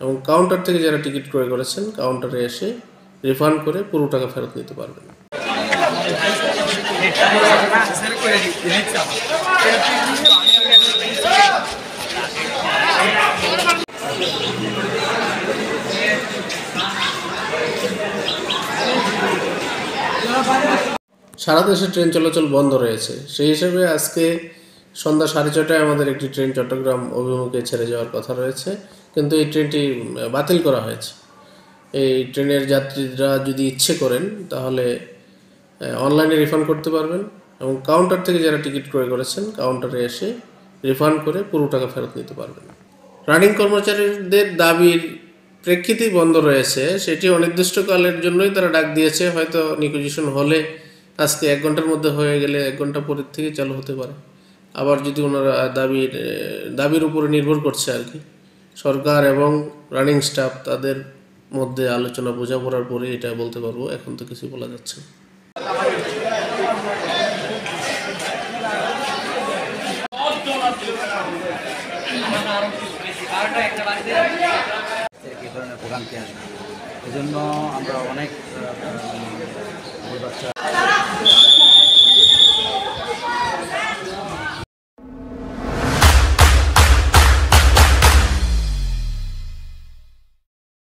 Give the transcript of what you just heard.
এবং কাউন্টার থেকে যারা টিকিট ক্রয় করেছেন কাউন্টারে এসে রিফান্ড করে পুরো টাকা ফেরত নিতে পারবেন। সারা দেশে ট্রেন চলাচল বন্ধ রয়েছে, সেই হিসেবে আজকে সন্ধ্যা 6:30টায় আমাদের একটি ট্রেন চট্টগ্রাম অভিমুখে ছেড়ে যাওয়ার কথা রয়েছে, কিন্তু এই ট্রেনটি বাতিল করা হয়েছে। এই ট্রেনের যাত্রীরা যদি ইচ্ছে করেন তাহলে অনলাইনে রিফান্ড করতে পারবেন এবং কাউন্টার থেকে যারা টিকিট ক্রয় করেছেন কাউন্টারে এসে রিফান্ড করে পুরো টাকা ফেরত নিতে পারবেন। রানিং কর্মচারীদের দাবির প্রেক্ষিতেই বন্ধ রয়েছে, সেটি অনির্দিষ্টকালের জন্যই তারা ডাক দিয়েছে। হয়তো নিকুজিশন হলে আজকে 1 ঘন্টার মধ্যে হয়ে গেলে 1 ঘন্টা পরের থেকে চালু হতে পারে। আবার যদি ওনারা দাবির উপরে নির্ভর করছে আর কি, সরকার এবং রানিং স্টাফ তাদের মধ্যে আলোচনা বোঝাপড়ার পরে এটা বলতে পারবো, এখন তো কিছু বলা যাচ্ছে না। এই ধরনের ভোগান্তি আসবে, এই জন্য আমরা অনেক